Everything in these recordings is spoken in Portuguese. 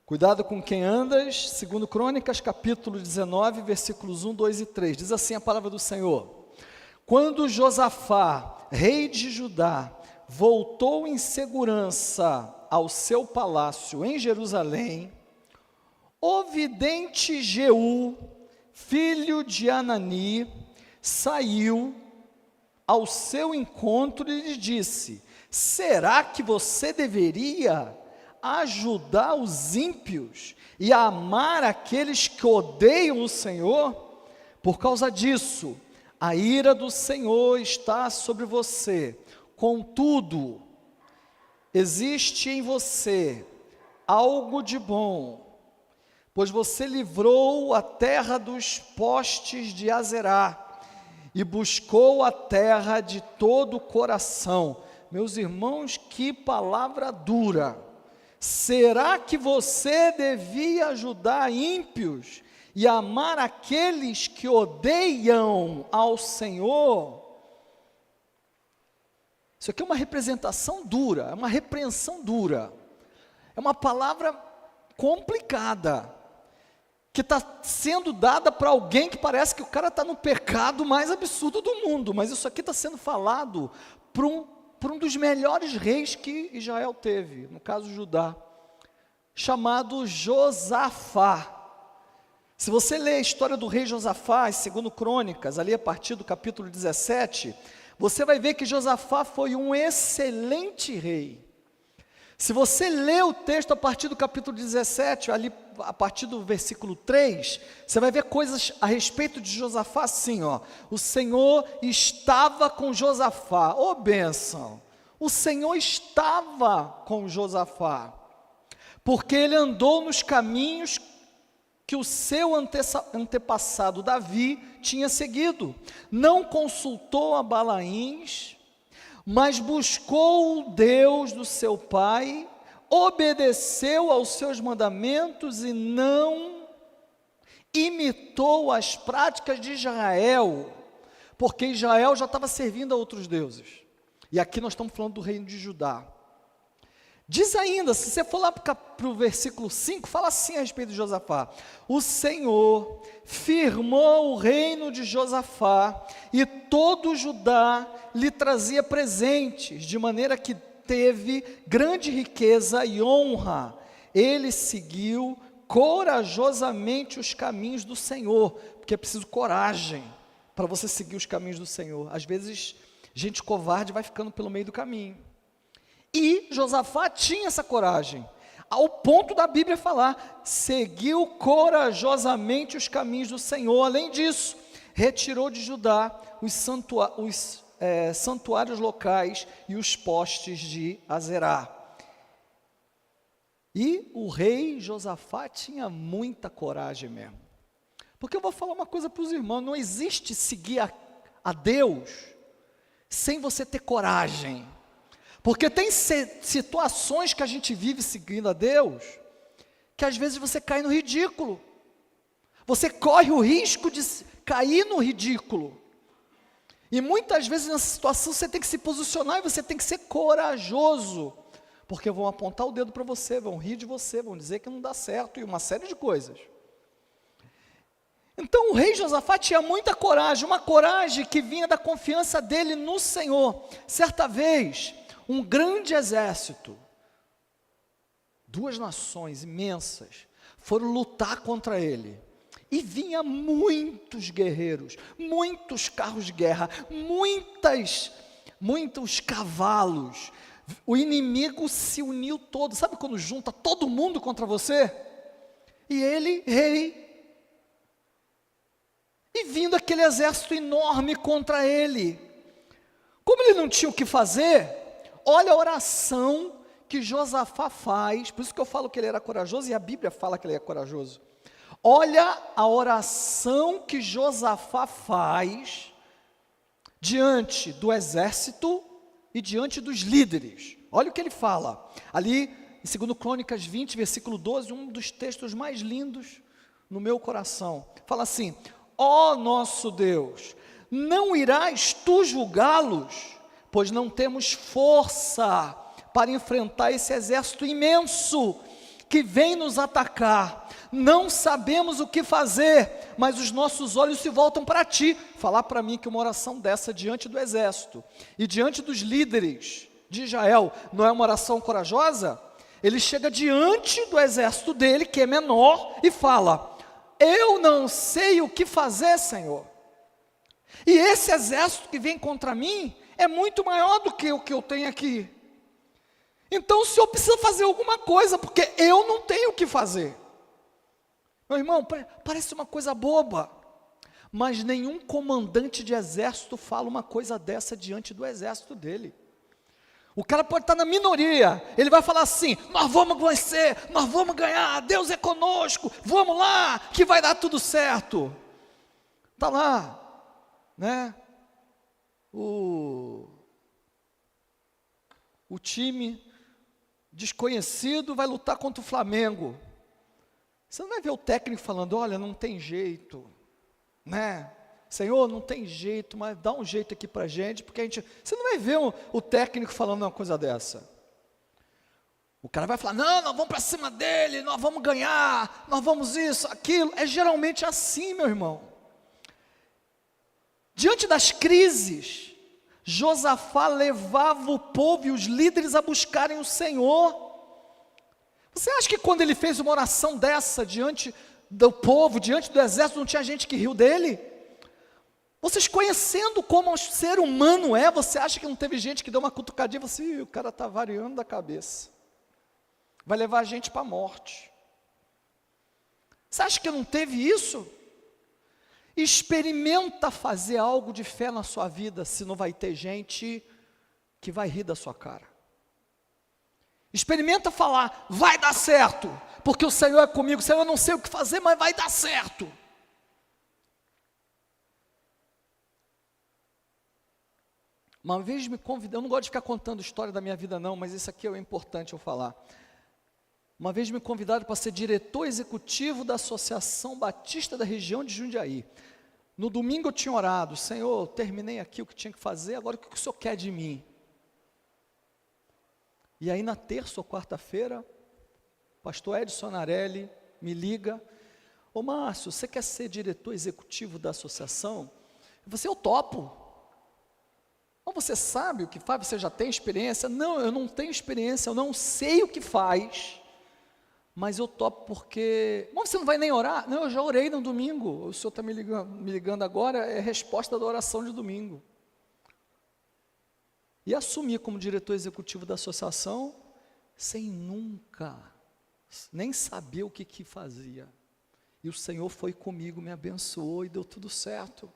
Cuidado com quem andas, segundo Crônicas, capítulo 19, versículos 1, 2 e 3. Diz assim a palavra do Senhor: Quando Josafá, rei de Judá, voltou em segurança ao seu palácio em Jerusalém, o vidente Jeú, filho de Anani, saiu ao seu encontro e lhe disse: será que você deveria ajudar os ímpios e amar aqueles que odeiam o Senhor? Por causa disso, a ira do Senhor está sobre você. Contudo, existe em você algo de bom, pois você livrou a terra dos postes de Azerá e buscou a terra de todo o coração. Meus irmãos, que palavra dura! Será que você devia ajudar ímpios e amar aqueles que odeiam ao Senhor? Isso aqui é uma representação dura, é uma repreensão dura, é uma palavra complicada, que está sendo dada para alguém que parece que o cara está no pecado mais absurdo do mundo, mas isso aqui está sendo falado por um dos melhores reis que Israel teve, no caso Judá, chamado Josafá. Se você ler a história do rei Josafá, segundo Crônicas, ali a partir do capítulo 17, você vai ver que Josafá foi um excelente rei. Se você ler o texto a partir do capítulo 17, ali a partir do versículo 3, você vai ver coisas a respeito de Josafá assim, ó: o Senhor estava com Josafá, ô bênção, o Senhor estava com Josafá, porque ele andou nos caminhos que o seu antepassado Davi tinha seguido, não consultou a Balaíns, mas buscou o Deus do seu pai, obedeceu aos seus mandamentos e não imitou as práticas de Israel, porque Israel já estava servindo a outros deuses. E aqui nós estamos falando do reino de Judá. Diz ainda, se você for lá para o versículo 5, fala assim a respeito de Josafá: o Senhor firmou o reino de Josafá, e todo Judá lhe trazia presentes, de maneira que teve grande riqueza e honra. Ele seguiu corajosamente os caminhos do Senhor, porque é preciso coragem para você seguir os caminhos do Senhor. Às vezes, gente covarde vai ficando pelo meio do caminho. E Josafá tinha essa coragem, ao ponto da Bíblia falar: seguiu corajosamente os caminhos do Senhor. Além disso, retirou de Judá os santuários locais e os postes de Azerá. E o rei Josafá tinha muita coragem mesmo, porque eu vou falar uma coisa para os irmãos: não existe seguir a Deus sem você ter coragem. Porque tem situações que a gente vive seguindo a Deus, que às vezes você cai no ridículo, você corre o risco de cair no ridículo, e muitas vezes nessa situação você tem que se posicionar e você tem que ser corajoso, porque vão apontar o dedo para você, vão rir de você, vão dizer que não dá certo, e uma série de coisas. Então o rei Josafá tinha muita coragem, uma coragem que vinha da confiança dele no Senhor. Certa vez, um grande exército, duas nações imensas, foram lutar contra ele, e vinha muitos guerreiros, muitos carros de guerra, muitos cavalos. O inimigo se uniu todo. Sabe quando junta todo mundo contra você? E ele, rei, e vindo aquele exército enorme contra ele, como ele não tinha o que fazer, olha a oração que Josafá faz. Por isso que eu falo que ele era corajoso, e a Bíblia fala que ele é corajoso. Olha a oração que Josafá faz diante do exército e diante dos líderes. Olha o que ele fala, ali em 2 Crônicas 20, versículo 12, um dos textos mais lindos no meu coração. Fala assim: ó nosso Deus, não irás tu julgá-los, pois não temos força para enfrentar esse exército imenso que vem nos atacar. Não sabemos o que fazer, mas os nossos olhos se voltam para ti. Falar para mim que uma oração dessa diante do exército e diante dos líderes de Israel não é uma oração corajosa? Ele chega diante do exército dele, que é menor, e fala: eu não sei o que fazer, Senhor. E esse exército que vem contra mim é muito maior do que o que eu tenho aqui. Então o Senhor precisa fazer alguma coisa, porque eu não tenho o que fazer. Meu irmão, parece uma coisa boba, mas nenhum comandante de exército fala uma coisa dessa diante do exército dele. O cara pode estar na minoria, ele vai falar assim: nós vamos vencer, nós vamos ganhar, Deus é conosco, vamos lá, que vai dar tudo certo. Está lá, né? O time desconhecido vai lutar contra o Flamengo. Você não vai ver o técnico falando: olha, não tem jeito, né? Senhor, não tem jeito, mas dá um jeito aqui para a gente, porque a gente... Você não vai ver o técnico falando uma coisa dessa. O cara vai falar: não, nós vamos para cima dele, nós vamos ganhar, nós vamos isso, aquilo. É geralmente assim, meu irmão. Diante das crises, Josafá levava o povo e os líderes a buscarem o Senhor. Você acha que quando ele fez uma oração dessa diante do povo, diante do exército, não tinha gente que riu dele? Vocês conhecendo como o ser humano é, você acha que não teve gente que deu uma cutucadinha e falou assim: o cara está variando da cabeça, vai levar a gente para a morte? Você acha que não teve isso? Experimenta fazer algo de fé na sua vida, se não vai ter gente que vai rir da sua cara. Experimenta falar: vai dar certo, porque o Senhor é comigo. Senhor, eu não sei o que fazer, mas vai dar certo. Uma vez me convidaram, eu não gosto de ficar contando história da minha vida não, mas isso aqui é importante eu falar. Uma vez me convidaram para ser diretor executivo da Associação Batista da região de Jundiaí. No domingo eu tinha orado: Senhor, eu terminei aqui o que tinha que fazer, agora o que o Senhor quer de mim? E aí na terça ou quarta-feira, o pastor Edson Arelli me liga: ô Márcio, você quer ser diretor executivo da associação? Eu topo. Então você sabe o que faz? Você já tem experiência? Não, eu não tenho experiência, eu não sei o que faz, mas eu topo porque... Mas você não vai nem orar? Não, eu já orei no domingo, o senhor está me ligando agora, é resposta da oração de domingo. E assumi como diretor executivo da associação, sem nunca, nem saber o que fazia. E o Senhor foi comigo, me abençoou e deu tudo certo.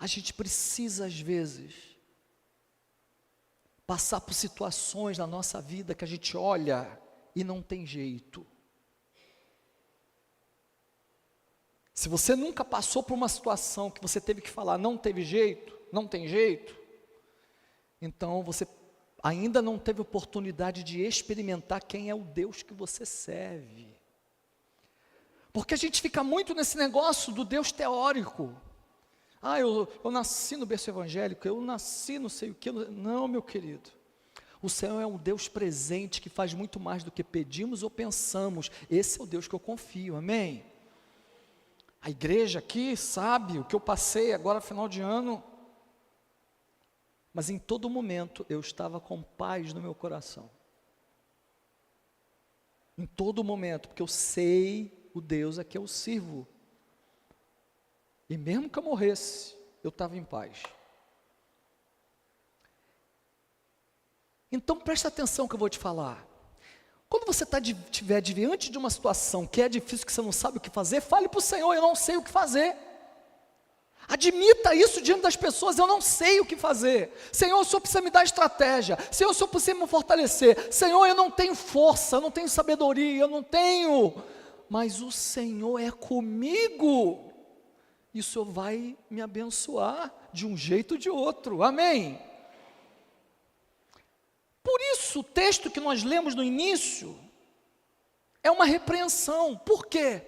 A gente precisa, às vezes, passar por situações na nossa vida que a gente olha e não tem jeito. Se você nunca passou por uma situação que você teve que falar: não teve jeito, não tem jeito, então você ainda não teve oportunidade de experimentar quem é o Deus que você serve. Porque a gente fica muito nesse negócio do Deus teórico. Ah, eu nasci no berço evangélico, eu nasci não sei o que. Não, meu querido. O Senhor é um Deus presente que faz muito mais do que pedimos ou pensamos. Esse é o Deus que eu confio, amém? A igreja aqui sabe o que eu passei agora final de ano. Mas em todo momento eu estava com paz no meu coração. Em todo momento, porque eu sei o Deus a que eu sirvo. E mesmo que eu morresse, eu estava em paz. Então presta atenção no que eu vou te falar. Quando você estiver diante de uma situação que é difícil, que você não sabe o que fazer, fale para o Senhor: eu não sei o que fazer. Admita isso diante das pessoas: eu não sei o que fazer. Senhor, o Senhor precisa me dar estratégia. Senhor, o Senhor precisa me fortalecer. Senhor, eu não tenho força, eu não tenho sabedoria, eu não tenho. Mas o Senhor é comigo. E o Senhor vai me abençoar de um jeito ou de outro, amém? Por isso o texto que nós lemos no início é uma repreensão. Por quê?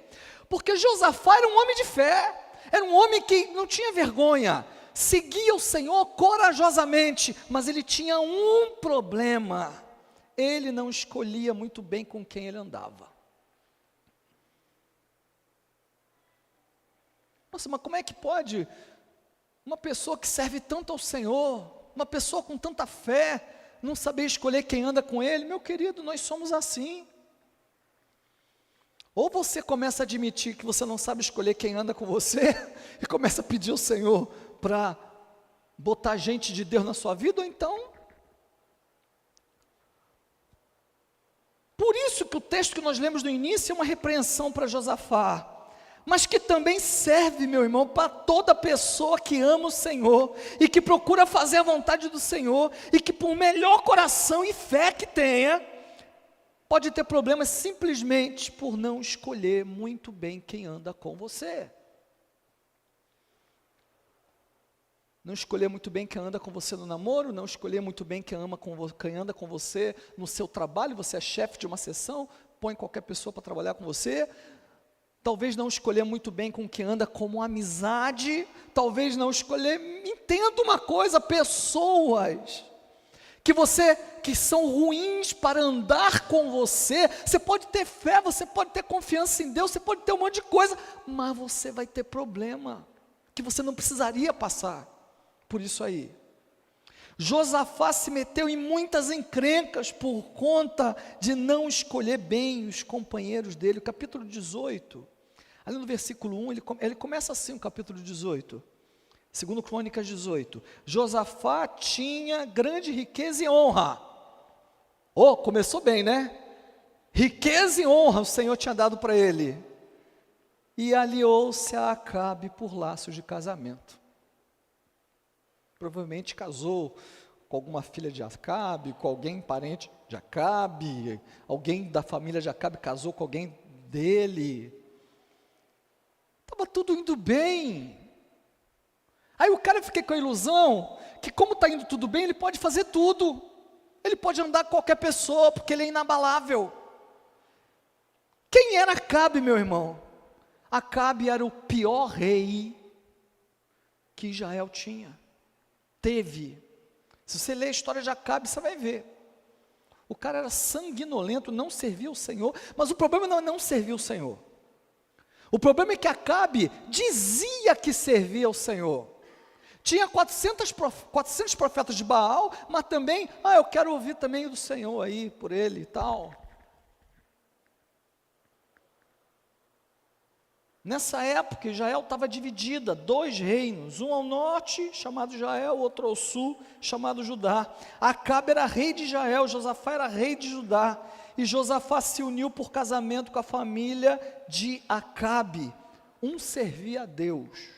Porque Josafá era um homem de fé, era um homem que não tinha vergonha. seguia o Senhor corajosamente, mas ele tinha um problema: ele não escolhia muito bem com quem ele andava. Nossa, mas como é que pode uma pessoa que serve tanto ao Senhor, uma pessoa com tanta fé, não saber escolher quem anda com ele? Meu querido, nós somos assim. Ou você começa a admitir que você não sabe escolher quem anda com você e começa a pedir ao Senhor para botar gente de Deus na sua vida, ou então... Por isso que o texto que nós lemos no início é uma repreensão para Josafá, mas que também serve, meu irmão, para toda pessoa que ama o Senhor e que procura fazer a vontade do Senhor e que, por melhor coração e fé que tenha, pode ter problemas simplesmente por não escolher muito bem quem anda com você. Não escolher muito bem quem anda com você no namoro, não escolher muito bem quem anda com você no seu trabalho. Você é chefe de uma seção, põe qualquer pessoa para trabalhar com você. Talvez não escolher muito bem com quem anda como amizade, talvez não escolher, entenda uma coisa, pessoas que são ruins para andar com você. Você pode ter fé, você pode ter confiança em Deus, você pode ter um monte de coisa, mas você vai ter problema, que você não precisaria passar por isso aí. Josafá se meteu em muitas encrencas por conta de não escolher bem os companheiros dele. O capítulo 18, ali no versículo 1, ele começa assim, o capítulo 18, segundo Crônicas 18, Josafá tinha grande riqueza e honra. Oh, começou bem, né? Riqueza e honra o Senhor tinha dado para ele. E aliou-se a Acabe por laços de casamento. Provavelmente casou com alguma filha de Acabe, com alguém parente de Acabe, alguém da família de Acabe casou com alguém dele. Estava tudo indo bem. Aí o cara fica com a ilusão que, como está indo tudo bem, ele pode fazer tudo. Ele pode andar com qualquer pessoa, porque ele é inabalável. Quem era Acabe, meu irmão? Acabe era o pior rei que Israel teve. Se você ler a história de Acabe, você vai ver. O cara era sanguinolento, não servia o Senhor, mas o problema não é não servir o Senhor. O problema é que Acabe dizia que servia ao Senhor. Tinha 400 profetas de Baal, mas também, eu quero ouvir também do Senhor aí, por ele e tal. Nessa época, Israel estava dividida, 2 reinos, um ao norte, chamado Israel, outro ao sul, chamado Judá. Acabe era rei de Israel, Josafá era rei de Judá, e Josafá se uniu por casamento com a família de Acabe. Um servia a Deus,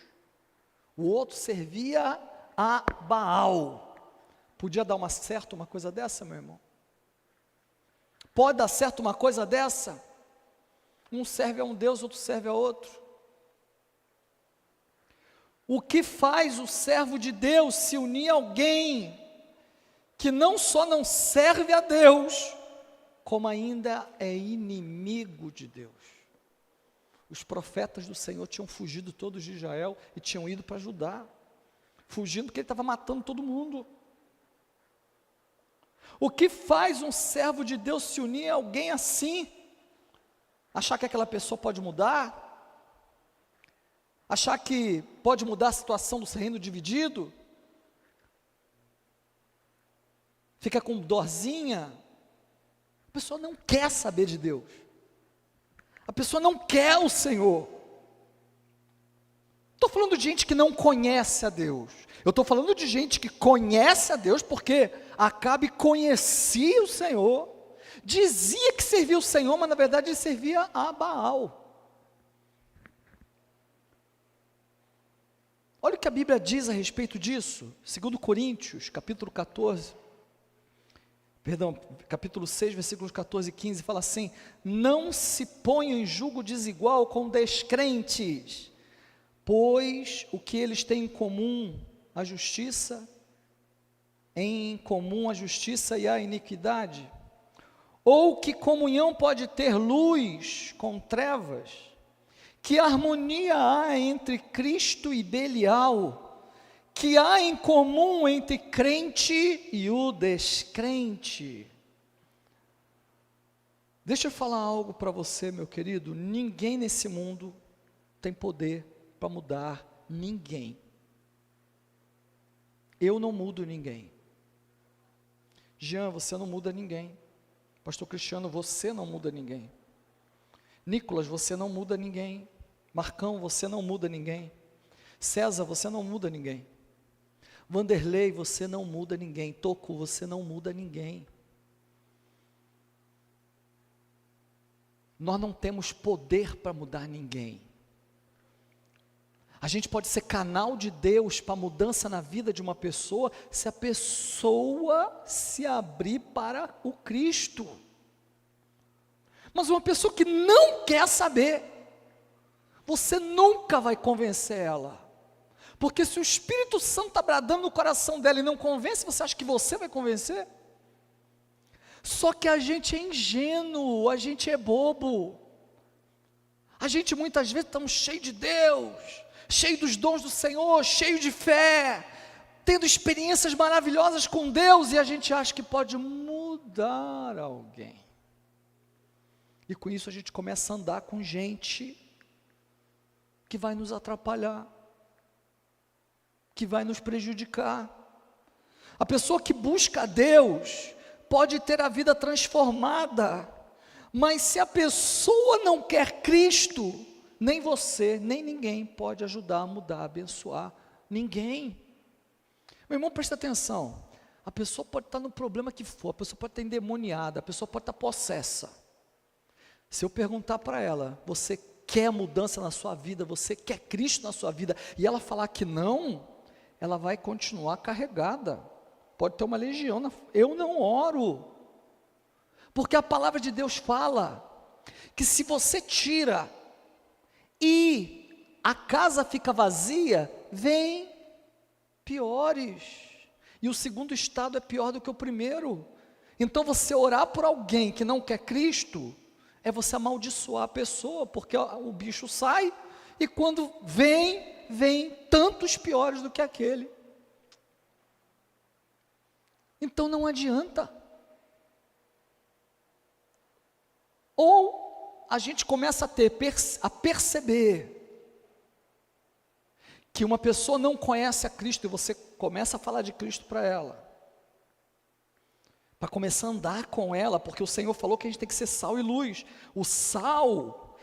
o outro servia a Baal. Podia dar certo uma coisa dessa, meu irmão? Pode dar certo uma coisa dessa? Um serve a um Deus, outro serve a outro. O que faz o servo de Deus se unir a alguém que não só não serve a Deus, como ainda é inimigo de Deus? Os profetas do Senhor tinham fugido todos de Israel e tinham ido para Judá, fugindo porque ele estava matando todo mundo. O que faz um servo de Deus se unir a alguém assim? Achar que aquela pessoa pode mudar? Achar que pode mudar a situação do reino dividido? Fica com dorzinha? A pessoa não quer saber de Deus. A pessoa não quer o Senhor. Estou falando de gente que não conhece a Deus. Eu estou falando de gente que conhece a Deus, porque Acabe conhecia o Senhor, dizia que servia o Senhor, mas na verdade ele servia a Baal. Olha o que a Bíblia diz a respeito disso, 2 Coríntios, capítulo 6, versículos 14 e 15, fala assim: não se ponham em julgo desigual com descrentes, pois o que eles têm em comum, a justiça e a iniquidade? Ou que comunhão pode ter luz com trevas? Que harmonia há entre Cristo e Belial? que há em comum entre crente e o descrente. Deixa eu falar algo para você, meu querido. Ninguém nesse mundo tem poder para mudar ninguém. Eu não mudo ninguém. Jean, você não muda ninguém. Pastor Cristiano, você não muda ninguém. Nicolas, você não muda ninguém. Marcão, você não muda ninguém. César, você não muda ninguém. Vanderlei, você não muda ninguém. Toco, você não muda ninguém. Nós não temos poder para mudar ninguém. A gente pode ser canal de Deus para mudança na vida de uma pessoa, se a pessoa se abrir para o Cristo. Mas uma pessoa que não quer saber, você nunca vai convencer ela. Porque se o Espírito Santo está bradando no coração dela e não convence, você acha que você vai convencer? Só que a gente é ingênuo, a gente é bobo. A gente muitas vezes estamos cheios de Deus, cheio dos dons do Senhor, cheio de fé, tendo experiências maravilhosas com Deus, e a gente acha que pode mudar alguém. E com isso a gente começa a andar com gente que vai nos atrapalhar, que vai nos prejudicar. A pessoa que busca a Deus pode ter a vida transformada, mas se a pessoa não quer Cristo, nem você, nem ninguém pode ajudar a mudar, abençoar, ninguém. Meu irmão, presta atenção, a pessoa pode estar no problema que for, a pessoa pode estar endemoniada, a pessoa pode estar possessa. Se eu perguntar para ela, você quer mudança na sua vida, você quer Cristo na sua vida, e ela falar que não, ela vai continuar carregada, pode ter uma legião, eu não oro, porque a palavra de Deus fala, que se você tira, e a casa fica vazia, vem piores, e o segundo estado é pior do que o primeiro. Então você orar por alguém que não quer Cristo, é você amaldiçoar a pessoa, porque o bicho sai, e quando vem tantos piores do que aquele. Então não adianta. Ou a gente começa a perceber que uma pessoa não conhece a Cristo, e você começa a falar de Cristo para ela, para começar a andar com ela, porque o Senhor falou que a gente tem que ser sal e luz. O sal,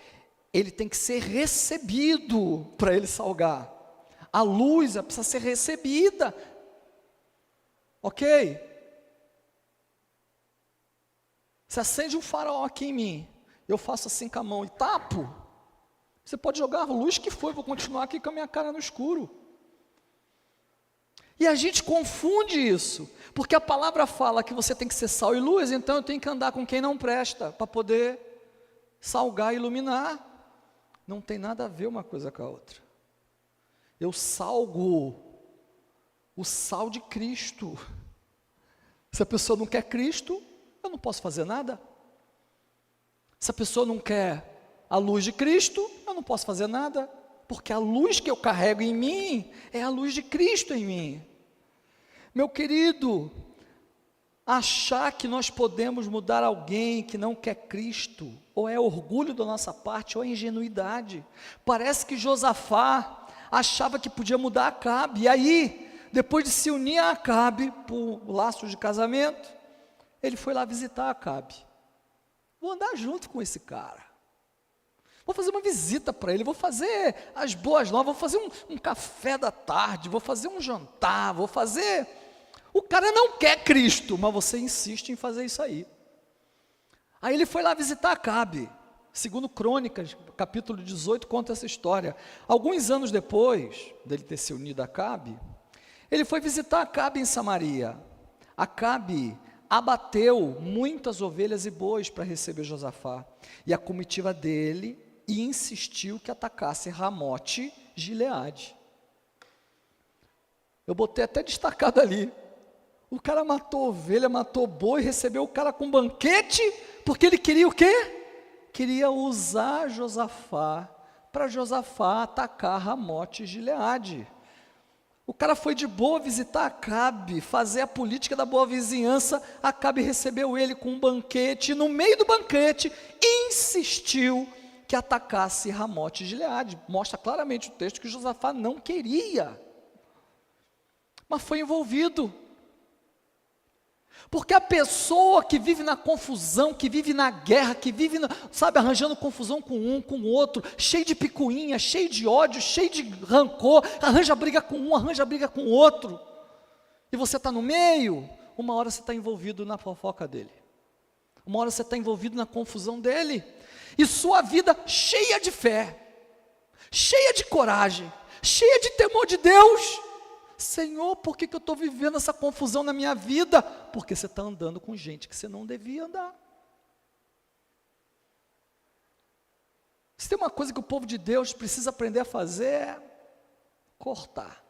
ele tem que ser recebido para ele salgar. A luz precisa ser recebida. Ok? Se acende um farol aqui em mim, eu faço assim com a mão e tapo, você pode jogar a luz que for, vou continuar aqui com a minha cara no escuro. E a gente confunde isso, porque a palavra fala que você tem que ser sal e luz, então eu tenho que andar com quem não presta, para poder salgar e iluminar. Não tem nada a ver uma coisa com a outra. Eu salgo o sal de Cristo. Se a pessoa não quer Cristo, eu não posso fazer nada. Se a pessoa não quer a luz de Cristo, eu não posso fazer nada, porque a luz que eu carrego em mim, é a luz de Cristo em mim. Meu querido, achar que nós podemos mudar alguém que não quer Cristo, ou é orgulho da nossa parte, ou é ingenuidade. Parece que Josafá achava que podia mudar Acabe, e aí, depois de se unir a Acabe, por laço de casamento, ele foi lá visitar Acabe. Vou andar junto com esse cara, vou fazer uma visita para ele, vou fazer as boas novas, vou fazer um café da tarde, vou fazer um jantar, vou fazer... O cara não quer Cristo, mas você insiste em fazer isso aí. Aí ele foi lá visitar Acabe. Segundo Crônicas, capítulo 18, conta essa história. Alguns anos depois dele ter se unido a Acabe, ele foi visitar Acabe em Samaria. Acabe abateu muitas ovelhas e bois para receber Josafá, e a comitiva dele insistiu que atacasse Ramote Gileade. Eu botei até destacado ali. O cara matou ovelha, matou boi, recebeu o cara com banquete, porque ele queria o quê? Queria usar Josafá, para Josafá atacar Ramote Gileade. O cara foi de boa visitar Acabe, fazer a política da boa vizinhança. Acabe recebeu ele com um banquete, e no meio do banquete, insistiu que atacasse Ramote de Gileade. Mostra claramente o texto que Josafá não queria, mas foi envolvido. Porque a pessoa que vive na confusão, que vive na guerra, que vive, arranjando confusão com um, com o outro, cheio de picuinha, cheio de ódio, cheio de rancor, arranja briga com um, arranja briga com o outro, e você está no meio, uma hora você está envolvido na fofoca dele, uma hora você está envolvido na confusão dele, e sua vida cheia de fé, cheia de coragem, cheia de temor de Deus. Senhor, por que eu estou vivendo essa confusão na minha vida? Porque você está andando com gente que você não devia andar. Se tem uma coisa que o povo de Deus precisa aprender a fazer, é cortar.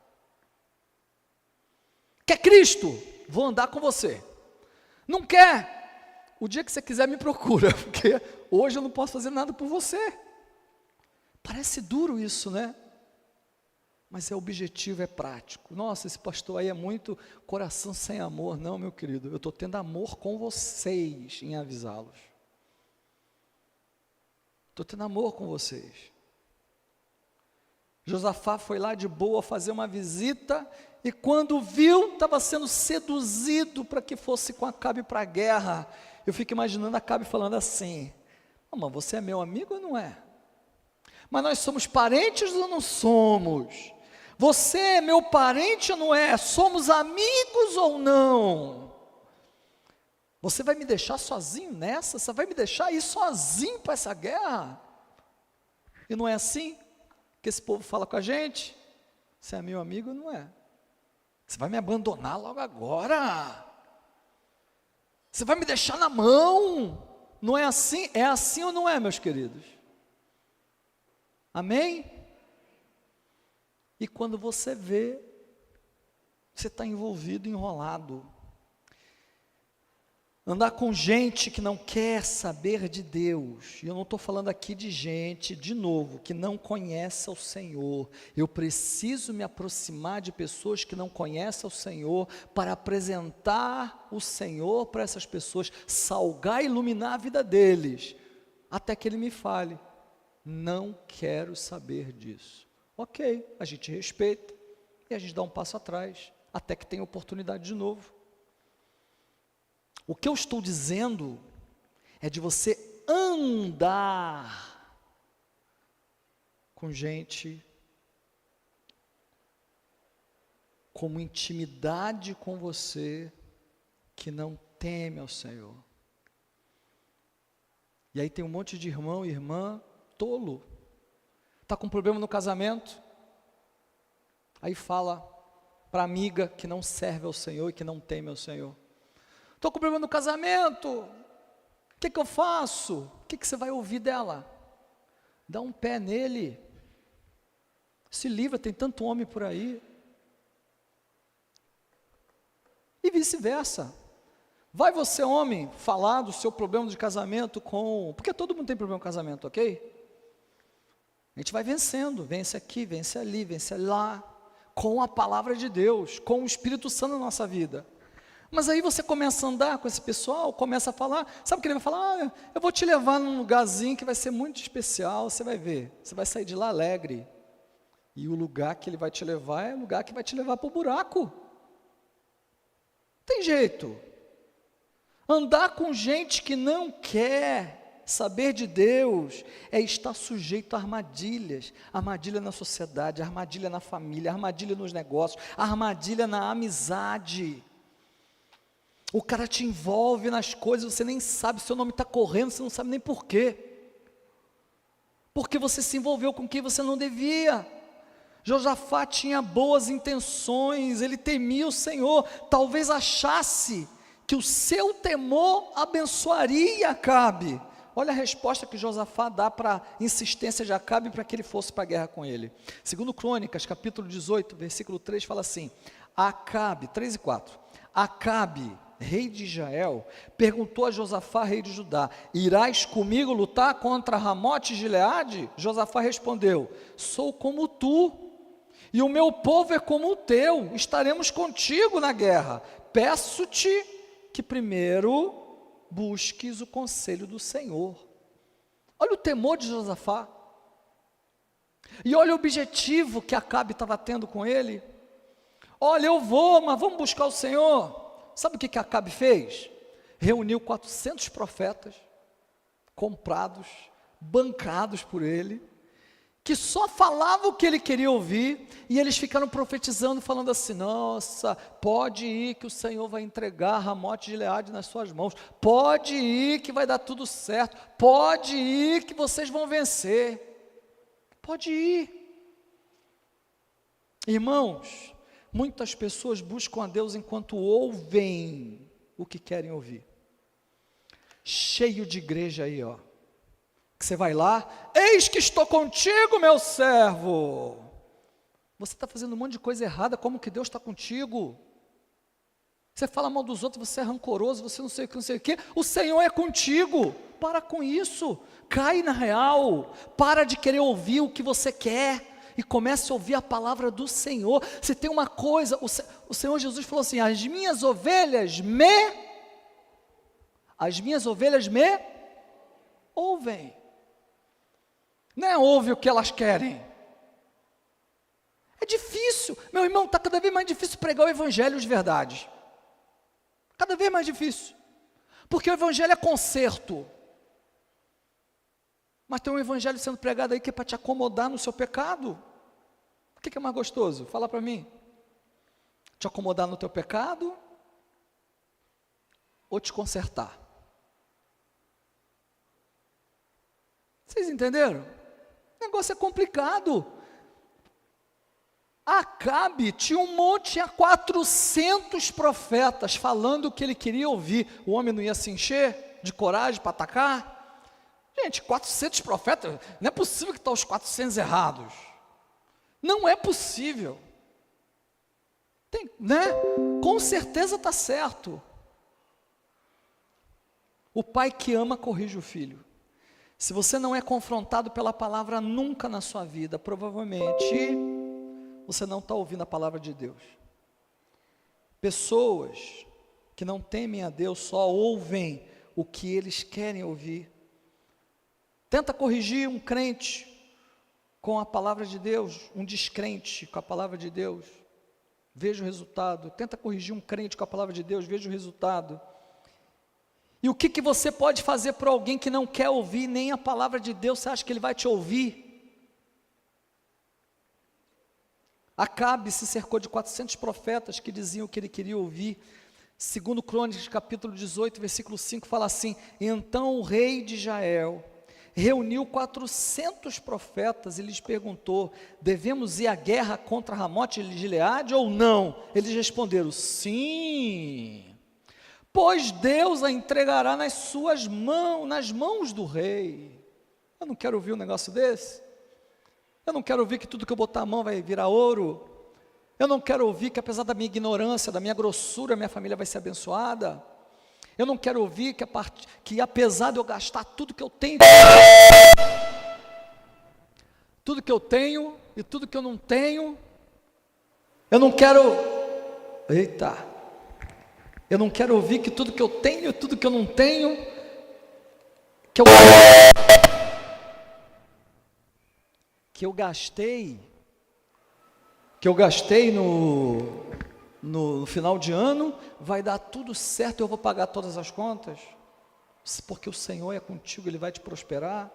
Quer Cristo? Vou andar com você. Não quer? O dia que você quiser me procura, porque hoje eu não posso fazer nada por você. Parece duro isso, né? Mas o objetivo é prático. Nossa, esse pastor aí é muito coração sem amor. Não, meu querido, eu estou tendo amor com vocês em avisá-los. Estou tendo amor com vocês. Josafá foi lá de boa fazer uma visita, e quando viu, estava sendo seduzido para que fosse com Acabe para a guerra. Eu fico imaginando Acabe falando assim: mas você é meu amigo ou não é? Mas nós somos parentes ou não somos? Você é meu parente ou não é? Somos amigos ou não? Você vai me deixar sozinho nessa? Você vai me deixar ir sozinho para essa guerra? E não é assim que esse povo fala com a gente? Você é meu amigo ou não é? Você vai me abandonar logo agora? Você vai me deixar na mão? Não é assim? É assim ou não é, meus queridos? Amém? E quando você vê, você está envolvido, enrolado. Andar com gente que não quer saber de Deus. E eu não estou falando aqui de gente, de novo, que não conhece o Senhor. Eu preciso me aproximar de pessoas que não conhecem o Senhor, para apresentar o Senhor para essas pessoas, salgar e iluminar a vida deles, até que Ele me fale: não quero saber disso. Ok, a gente respeita e a gente dá um passo atrás, até que tenha oportunidade de novo. O que eu estou dizendo é de você andar com gente com intimidade com você, que não teme ao Senhor. E aí tem um monte de irmão e irmã tolo, está com problema no casamento, aí fala para a amiga que não serve ao Senhor e que não teme ao Senhor: estou com problema no casamento, o que eu faço? O que você vai ouvir dela? Dá um pé nele, se livra, tem tanto homem por aí. E vice-versa. Vai você, homem, falar do seu problema de casamento porque todo mundo tem problema no casamento, ok? A gente vai vencendo, vence aqui, vence ali, vence lá, com a palavra de Deus, com o Espírito Santo na nossa vida. Mas aí você começa a andar com esse pessoal, começa a falar, sabe o que ele vai falar? Eu vou te levar num lugarzinho que vai ser muito especial, você vai ver, você vai sair de lá alegre. E o lugar que ele vai te levar é o lugar que vai te levar para o buraco. Tem jeito. Andar com gente que não quer saber de Deus é estar sujeito a armadilhas, armadilha na sociedade, armadilha na família, armadilha nos negócios, armadilha na amizade. O cara te envolve nas coisas, você nem sabe, seu nome está correndo, você não sabe nem por quê. Porque você se envolveu com quem você não devia. Josafá tinha boas intenções, ele temia o Senhor, talvez achasse que o seu temor abençoaria Acabe. Olha a resposta que Josafá dá para a insistência de Acabe para que ele fosse para a guerra com ele. Segundo Crônicas, capítulo 18, versículo 3, fala assim: Acabe, 3 e 4, Acabe, rei de Israel, perguntou a Josafá, rei de Judá: irás comigo lutar contra Ramote de Gileade? Josafá respondeu: sou como tu, e o meu povo é como o teu, estaremos contigo na guerra. Peço-te que primeiro busques o conselho do Senhor. Olha o temor de Josafá, e olha o objetivo que Acabe estava tendo com ele. Olha, eu vou, mas vamos buscar o Senhor. Sabe o que Acabe fez? Reuniu 400 profetas, comprados, bancados por ele, que só falavam o que ele queria ouvir, e eles ficaram profetizando, falando assim: nossa, pode ir que o Senhor vai entregar Ramote de Gileade nas suas mãos, pode ir que vai dar tudo certo, pode ir que vocês vão vencer, pode ir. Irmãos, muitas pessoas buscam a Deus enquanto ouvem o que querem ouvir. Cheio de igreja aí, ó, que você vai lá, eis que estou contigo, meu servo. Você está fazendo um monte de coisa errada, como que Deus está contigo? Você fala mal dos outros, você é rancoroso, você não sei o que, o Senhor é contigo. Para com isso, cai na real, para de querer ouvir o que você quer, e comece a ouvir a palavra do Senhor. Se tem uma coisa, o Senhor Jesus falou assim: as minhas ovelhas me ouvem. Não é ouve o que elas querem. É difícil, meu irmão, está cada vez mais difícil pregar o evangelho de verdade. Cada vez mais difícil. Porque o evangelho é conserto. Mas tem um evangelho sendo pregado aí que é para te acomodar no seu pecado. O que é mais gostoso? Fala para mim. Te acomodar no teu pecado ou te consertar? Vocês entenderam? O negócio é complicado. Acabe tinha tinha 400 profetas falando o que ele queria ouvir. O homem não ia se encher de coragem para atacar? Gente, 400 profetas, não é possível que estão os 400 errados. Não é possível. Né? Com certeza está certo. O pai que ama corrige o filho. Se você não é confrontado pela palavra nunca na sua vida, provavelmente você não está ouvindo a palavra de Deus. Pessoas que não temem a Deus só ouvem o que eles querem ouvir. Tenta corrigir um crente com a palavra de Deus, um descrente com a palavra de Deus, veja o resultado. Tenta corrigir um crente com a palavra de Deus, veja o resultado. E o que você pode fazer para alguém que não quer ouvir nem a palavra de Deus? Você acha que ele vai te ouvir? Acabe se cercou de 400 profetas que diziam o que ele queria ouvir. Segundo Crônicas, capítulo 18, versículo 5, fala assim: então o rei de Israel reuniu 400 profetas e lhes perguntou: devemos ir à guerra contra Ramote de Gileade ou não? Eles responderam: sim, pois Deus a entregará nas suas mãos, nas mãos do rei. Eu não quero ouvir um negócio desse. Eu não quero ouvir que tudo que eu botar a mão vai virar ouro. Eu não quero ouvir que apesar da minha ignorância, da minha grossura, minha família vai ser abençoada. Eu não quero ouvir que apesar de eu gastar tudo que eu tenho e tudo que eu não tenho, eu não quero, eu não quero ouvir que tudo que eu tenho e tudo que eu não tenho, que eu gastei no final de ano, vai dar tudo certo, eu vou pagar todas as contas, porque o Senhor é contigo, Ele vai te prosperar.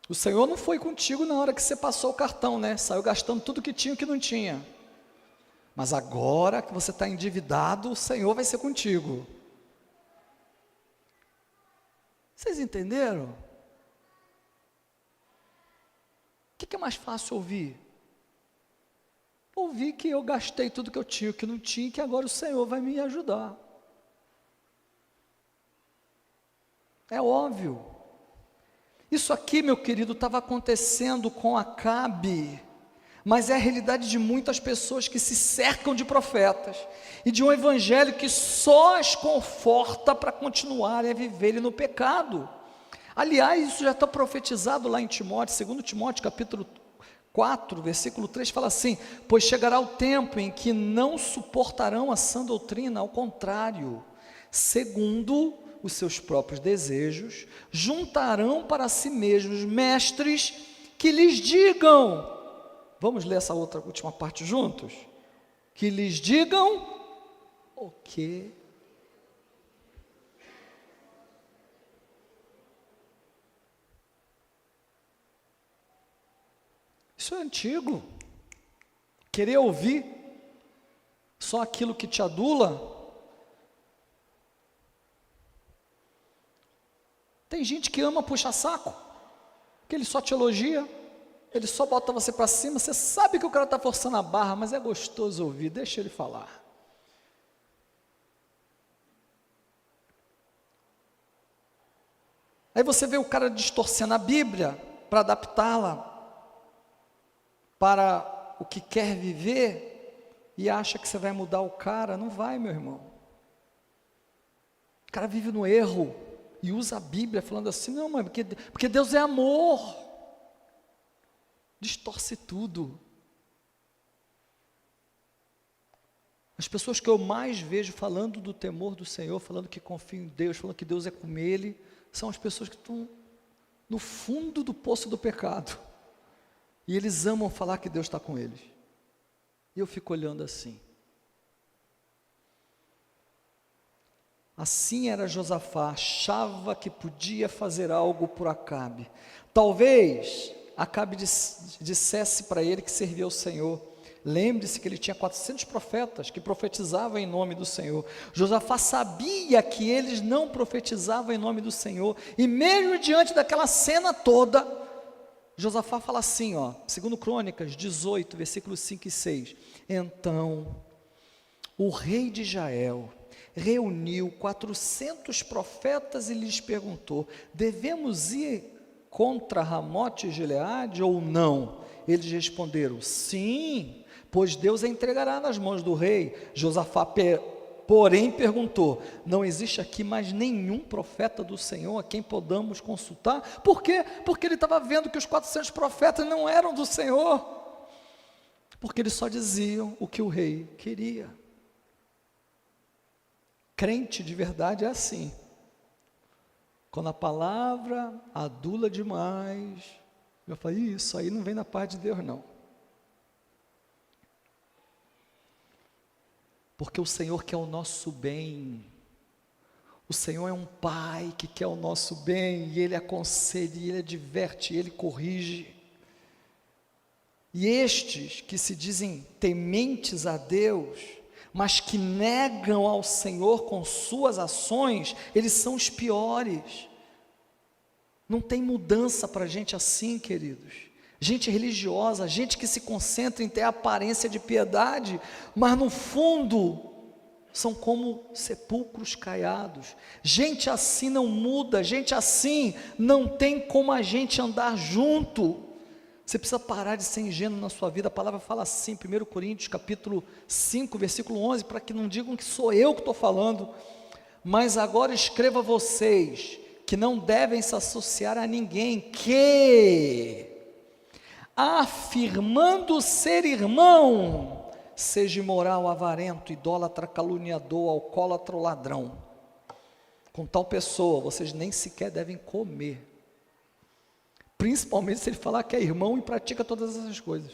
O Senhor não foi contigo na hora que você passou o cartão, né? Saiu gastando tudo que tinha e o que não tinha. Mas agora que você está endividado, o Senhor vai ser contigo. Vocês entenderam? O que é mais fácil ouvir? Ouvir que eu gastei tudo que eu tinha, o que não tinha, e que agora o Senhor vai me ajudar. É óbvio. Isso aqui, meu querido, estava acontecendo com Acabe, mas é a realidade de muitas pessoas que se cercam de profetas e de um evangelho que só as conforta para continuarem a viverem no pecado. Aliás, isso já está profetizado lá em Timóteo, 2 Timóteo capítulo 4, versículo 3 fala assim: pois chegará o tempo em que não suportarão a sã doutrina, ao contrário, segundo os seus próprios desejos, juntarão para si mesmos mestres que lhes digam, vamos ler essa última parte juntos? Que lhes digam o quê? Isso é antigo. Querer ouvir só aquilo que te adula. Tem gente que ama puxar saco, que ele só te elogia, ele só bota você para cima, você sabe que o cara está forçando a barra, mas é gostoso ouvir, deixa ele falar. Aí você vê o cara distorcendo a Bíblia para adaptá-la para o que quer viver e acha que você vai mudar o cara. Não vai, meu irmão. O cara vive no erro e usa a Bíblia falando assim: não, mas porque Deus é amor. Distorce tudo. As pessoas que eu mais vejo falando do temor do Senhor, falando que confiam em Deus, falando que Deus é com Ele, são as pessoas que estão no fundo do poço do pecado. E eles amam falar que Deus está com eles. E eu fico olhando assim. Assim era Josafá, achava que podia fazer algo por Acabe. Talvez Acabe dissesse para ele que servia ao Senhor. Lembre-se que ele tinha 400 profetas que profetizavam em nome do Senhor. Josafá sabia que eles não profetizavam em nome do Senhor. E mesmo diante daquela cena toda, Josafá fala assim, ó, 2 Crônicas 18, versículos 5 e 6. Então, o rei de Israel reuniu 400 profetas e lhes perguntou: devemos ir contra Ramote e Gileade ou não? Eles responderam: sim, pois Deus a entregará nas mãos do rei. Josafá, porém, perguntou: não existe aqui mais nenhum profeta do Senhor a quem podamos consultar? Por quê? Porque ele estava vendo que os 400 profetas não eram do Senhor, porque eles só diziam o que o rei queria. Crente de verdade é assim. Quando a palavra adula demais, eu falo: isso aí não vem da parte de Deus, não. Porque o Senhor quer o nosso bem. O Senhor é um Pai que quer o nosso bem, e Ele aconselha, e Ele adverte, e Ele corrige. E estes que se dizem tementes a Deus, mas que negam ao Senhor com suas ações, eles são os piores. Não tem mudança para gente assim, queridos. Gente religiosa, gente que se concentra em ter a aparência de piedade, mas no fundo são como sepulcros caiados. Gente assim não muda, gente assim não tem como a gente andar junto. Você precisa parar de ser ingênuo na sua vida. A palavra fala assim, 1 Coríntios capítulo 5, versículo 11, para que não digam que sou eu que estou falando. Mas agora escreva a vocês, que não devem se associar a ninguém, que, afirmando ser irmão, seja imoral, avarento, idólatra, caluniador, alcoólatra ou ladrão. Com tal pessoa, vocês nem sequer devem comer. Principalmente se ele falar que é irmão e pratica todas essas coisas.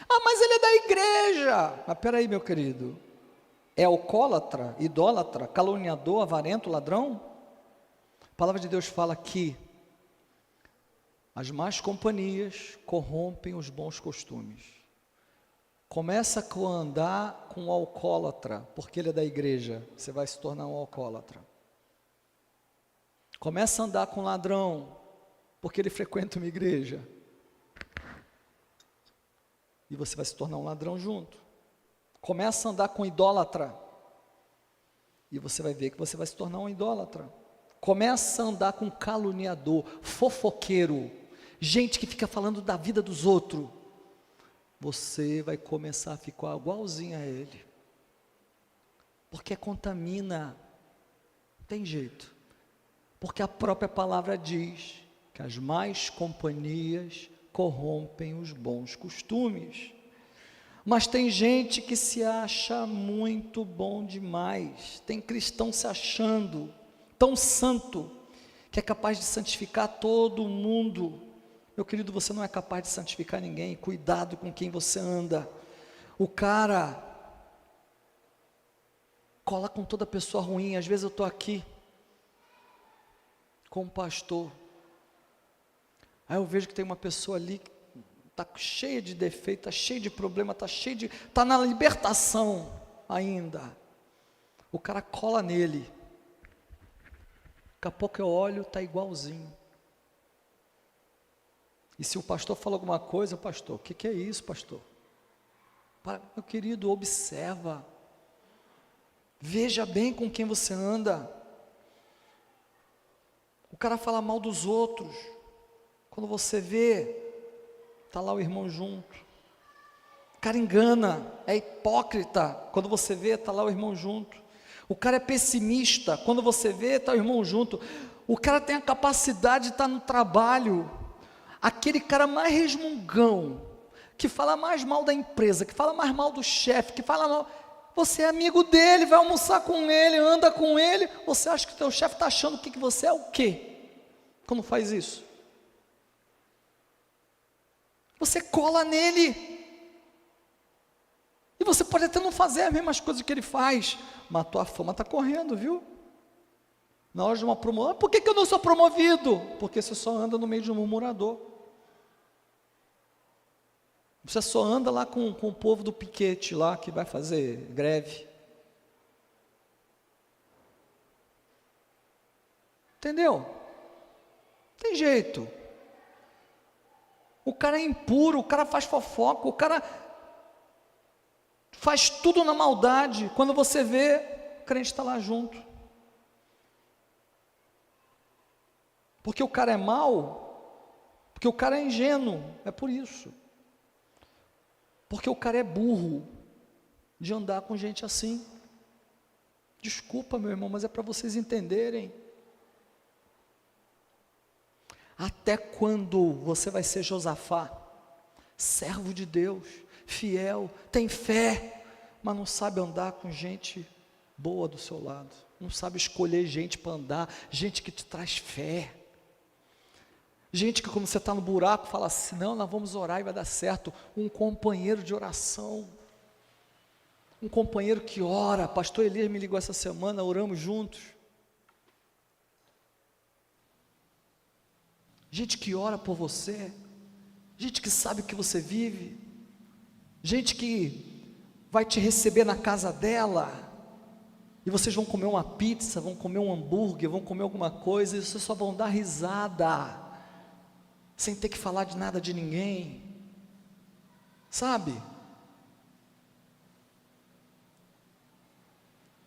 Ah, mas ele é da igreja. Mas peraí, meu querido, é alcoólatra, idólatra, caluniador, avarento, ladrão? A palavra de Deus fala que as más companhias corrompem os bons costumes. Começa a andar com um alcoólatra, porque ele é da igreja, você vai se tornar um alcoólatra. Começa a andar com um ladrão, porque ele frequenta uma igreja, e você vai se tornar um ladrão junto. Começa a andar com idólatra, e você vai ver que você vai se tornar um idólatra. Começa a andar com caluniador, fofoqueiro, gente que fica falando da vida dos outros, você vai começar a ficar igualzinho a ele, porque contamina, não tem jeito, porque a própria palavra diz que as más companhias corrompem os bons costumes. Mas tem gente que se acha muito bom demais, tem cristão se achando tão santo, que é capaz de santificar todo mundo. Meu querido, você não é capaz de santificar ninguém, cuidado com quem você anda. O cara cola com toda pessoa ruim. Às vezes eu estou aqui com um pastor, aí eu vejo que tem uma pessoa ali que está cheia de defeito, está cheia de problema, está na libertação ainda. O cara cola nele. Daqui a pouco eu olho, está igualzinho. E se o pastor fala alguma coisa, pastor, o que é isso, pastor? Meu querido, observa. Veja bem com quem você anda. O cara fala mal dos outros. Quando você vê, está lá o irmão junto. O cara engana, é hipócrita. Quando você vê, está lá o irmão junto. O cara é pessimista. Quando você vê, está o irmão junto. O cara tem a capacidade de estar no trabalho. Aquele cara mais resmungão, que fala mais mal da empresa, que fala mais mal do chefe, que fala mal. Você é amigo dele, vai almoçar com ele, anda com ele. Você acha que o teu chefe está achando que você é o quê? Quando faz isso? Você cola nele. E você pode até não fazer as mesmas coisas que ele faz, mas a tua fama está correndo, viu? Na hora de uma promoção, por que eu não sou promovido? Porque você só anda no meio de um murmurador. Você só anda lá com o povo do piquete lá, que vai fazer greve. Entendeu? Tem jeito. O cara é impuro, o cara faz fofoca, o cara faz tudo na maldade. Quando você vê, o crente está lá junto. Porque o cara é mau, porque o cara é ingênuo, é por isso. Porque o cara é burro de andar com gente assim. Desculpa, meu irmão, mas é para vocês entenderem. Até quando você vai ser Josafá, servo de Deus, fiel, tem fé, mas não sabe andar com gente boa do seu lado, não sabe escolher gente para andar, gente que te traz fé, gente que quando você está no buraco, fala assim, não, nós vamos orar e vai dar certo. Um companheiro de oração, um companheiro que ora. Pastor Elias me ligou essa semana, oramos juntos. Gente que ora por você, gente que sabe o que você vive, gente que vai te receber na casa dela, e vocês vão comer uma pizza, vão comer um hambúrguer, vão comer alguma coisa, e vocês só vão dar risada, sem ter que falar de nada de ninguém, sabe?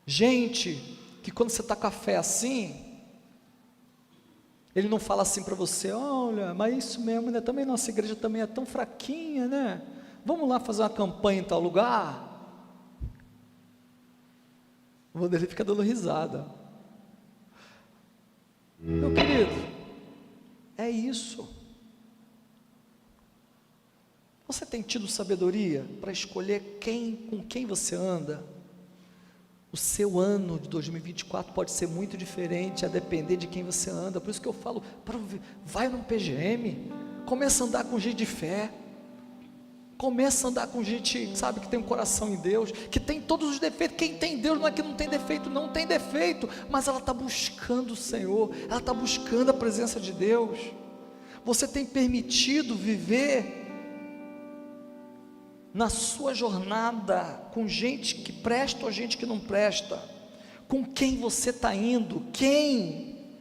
Gente que quando você está com a fé assim, ele não fala assim para você, olha, mas isso mesmo, né? Também nossa igreja também é tão fraquinha, né? Vamos lá fazer uma campanha em tal lugar? O Vanderlei fica dando risada. Meu querido, é isso. Você tem tido sabedoria para escolher com quem você anda? O seu ano de 2024 pode ser muito diferente, a depender de quem você anda. Por isso que eu falo, vai num PGM, começa a andar com gente de fé, começa a andar com gente, sabe, que tem um coração em Deus, que tem todos os defeitos. Quem tem Deus não é que não tem defeito, não tem defeito, mas ela está buscando o Senhor, ela está buscando a presença de Deus. Você tem permitido viver na sua jornada com gente que presta ou gente que não presta? Com quem você está indo? Quem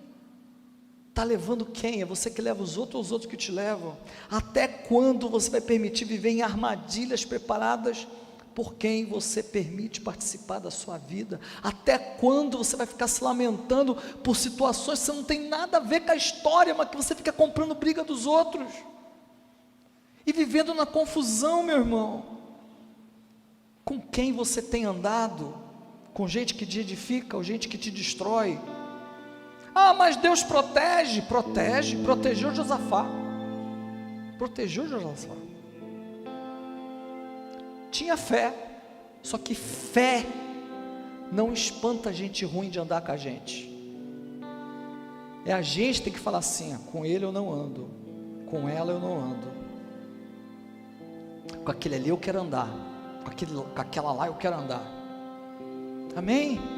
está levando quem? É você que leva os outros ou os outros que te levam? Até quando você vai permitir viver em armadilhas preparadas por quem você permite participar da sua vida? Até quando você vai ficar se lamentando por situações que você não tem nada a ver com a história, mas que você fica comprando briga dos outros e vivendo na confusão, meu irmão? Com quem você tem andado? Com gente que te edifica ou gente que te destrói? Ah, mas Deus protegeu Josafá. protegeu Josafá. Tinha fé, só que fé não espanta gente ruim de andar com a gente. É a gente que tem que falar assim: com ele eu não ando, com ela eu não ando, com aquele ali eu quero andar, com aquela lá eu quero andar. Amém?